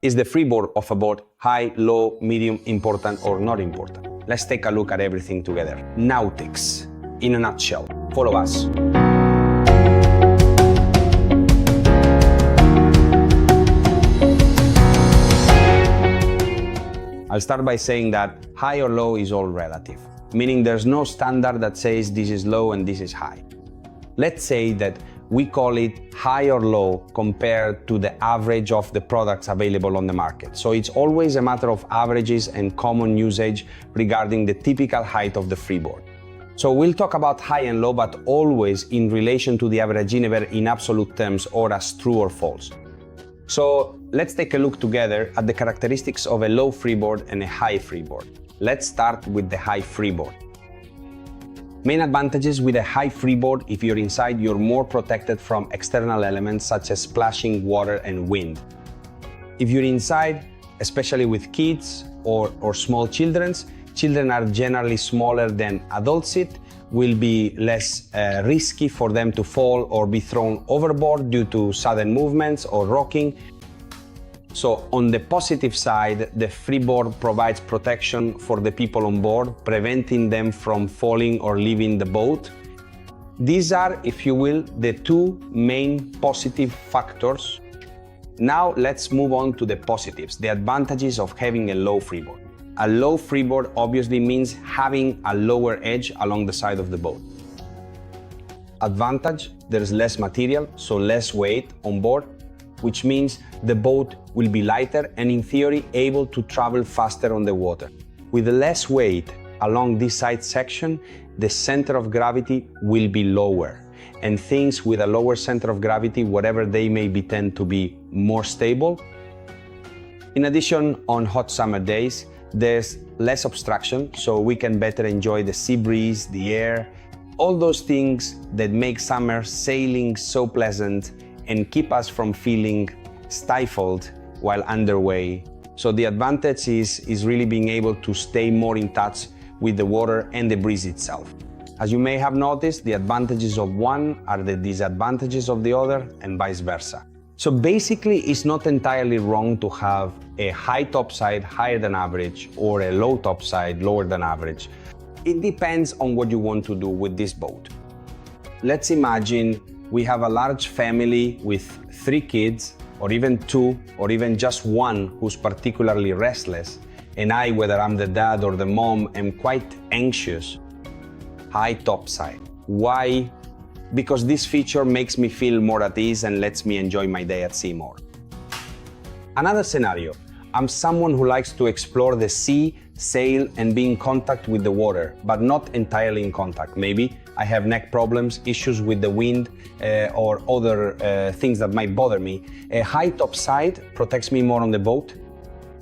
Is the freeboard of a boat high, low, medium, important, or not important? Let's take a look at everything together. Nautics, in a nutshell. Follow us. I'll start by saying that high or low is all relative, meaning there's no standard that says this is low and this is high. Let's say that we call it high or low compared to the average of the products available on the market. So it's always a matter of averages and common usage regarding the typical height of the freeboard. So we'll talk about high and low, but always in relation to the average in absolute terms or as true or false. So let's take a look together at the characteristics of a low freeboard and a high freeboard. Let's start with the high freeboard. Main advantages with a high freeboard: if you're inside, you're more protected from external elements such as splashing, water, and wind. If you're inside, especially with kids or small children are generally smaller than adults. It will be less risky for them to fall or be thrown overboard due to sudden movements or rocking. So on the positive side, the freeboard provides protection for the people on board, preventing them from falling or leaving the boat. These are, if you will, the two main positive factors. Now let's move on to the positives, the advantages of having a low freeboard. A low freeboard obviously means having a lower edge along the side of the boat. Advantage: there's less material, so less weight on board, which means the boat will be lighter and in theory able to travel faster on the water. With less weight along this side section, the center of gravity will be lower, and things with a lower center of gravity, whatever they may be, tend to be more stable. In addition, on hot summer days, there's less obstruction, so we can better enjoy the sea breeze, the air, all those things that make summer sailing so pleasant and keep us from feeling stifled while underway. So the advantage is really being able to stay more in touch with the water and the breeze itself. As you may have noticed, the advantages of one are the disadvantages of the other, and vice versa. So basically, it's not entirely wrong to have a high topside higher than average or a low topside lower than average. It depends on what you want to do with this boat. Let's imagine we have a large family with 3 kids, or even 2, or even just one who's particularly restless, and I, whether I'm the dad or the mom, am quite anxious. High topside. Why? Because this feature makes me feel more at ease and lets me enjoy my day at sea more. Another scenario: I'm someone who likes to explore the sea, sail, and be in contact with the water, but not entirely in contact. Maybe I have neck problems, issues with the wind, or other things that might bother me. A high topside protects me more on the boat.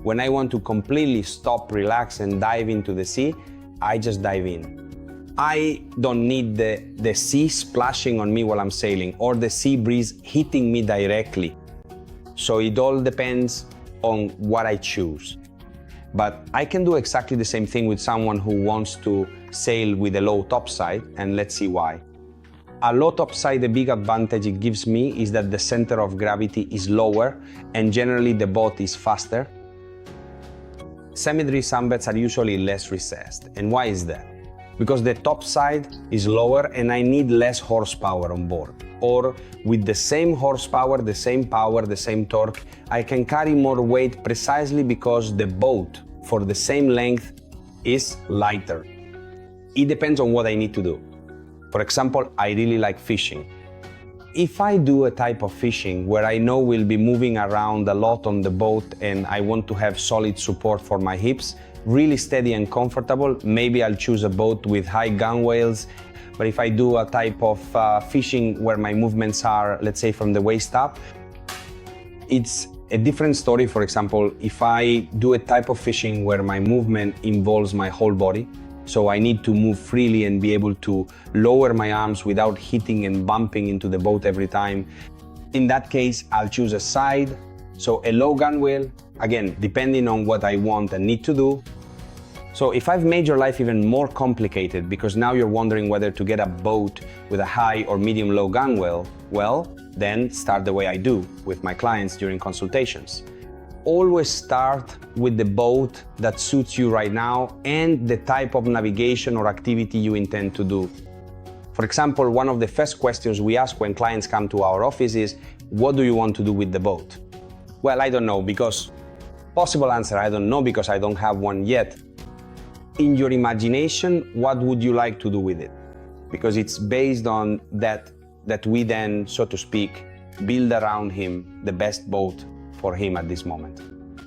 When I want to completely stop, relax, and dive into the sea, I just dive in. I don't need the sea splashing on me while I'm sailing or the sea breeze hitting me directly. So it all depends on what I choose. But I can do exactly the same thing with someone who wants to sail with a low topside, and let's see why. A low topside, the big advantage it gives me is that the center of gravity is lower and generally the boat is faster. Semi-dry sunbeds are usually less recessed. And why is that? Because the top side is lower and I need less horsepower on board. Or with the same horsepower, the same power, the same torque, I can carry more weight precisely because the boat, for the same length, is lighter. It depends on what I need to do. For example, I really like fishing. If I do a type of fishing where I know we'll be moving around a lot on the boat and I want to have solid support for my hips, really steady and comfortable, maybe I'll choose a boat with high gunwales. But if I do a type of fishing where my movements are, let's say, from the waist up, it's a different story. For example, if I do a type of fishing where my movement involves my whole body, so I need to move freely and be able to lower my arms without hitting and bumping into the boat every time, in that case, I'll choose a side, so a low gunwale, again, depending on what I want and need to do. So if I've made your life even more complicated because now you're wondering whether to get a boat with a high or medium-low gunwale, well, then start the way I do with my clients during consultations. always start with the boat that suits you right now and the type of navigation or activity you intend to do. For example, one of the first questions we ask when clients come to our office is, what do you want to do with the boat? Well, I don't know, because possible answer, I don't know because I don't have one yet. In your imagination, what would you like to do with it? Because it's based on that we then, so to speak, build around him the best boat for him at this moment.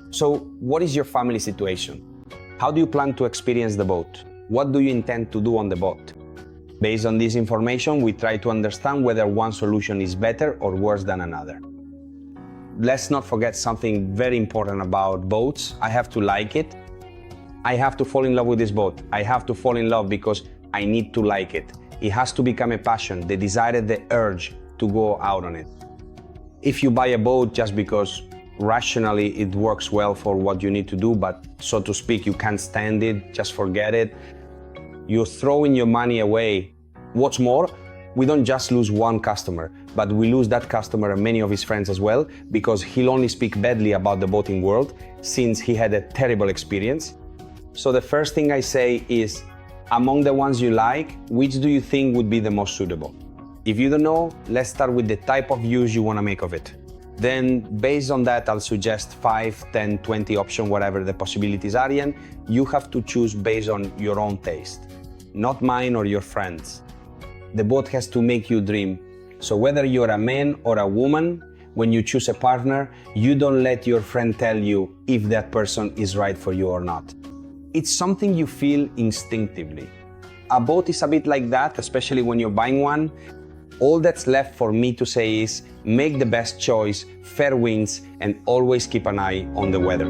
So what is your family situation? How do you plan to experience the boat? What do you intend to do on the boat? Based on this information, we try to understand whether one solution is better or worse than another. Let's not forget something very important about boats. I have to like it. I have to fall in love with this boat. I have to fall in love because I need to like it. It has to become a passion, the desire, the urge to go out on it. If you buy a boat just because rationally it works well for what you need to do, but so to speak, you can't stand it, just forget it, you're throwing your money away. What's more, we don't just lose one customer, but we lose that customer and many of his friends as well, because he'll only speak badly about the boating world since he had a terrible experience. So the first thing I say is, among the ones you like, which do you think would be the most suitable? If you don't know, let's start with the type of use you want to make of it. Then, based on that, I'll suggest 5, 10, 20 options, whatever the possibilities are, and you have to choose based on your own taste, not mine or your friends. The boat has to make you dream. So whether you're a man or a woman, when you choose a partner, you don't let your friend tell you if that person is right for you or not. It's something you feel instinctively. A boat is a bit like that, especially when you're buying one. All that's left for me to say is make the best choice, fair winds, and always keep an eye on the weather.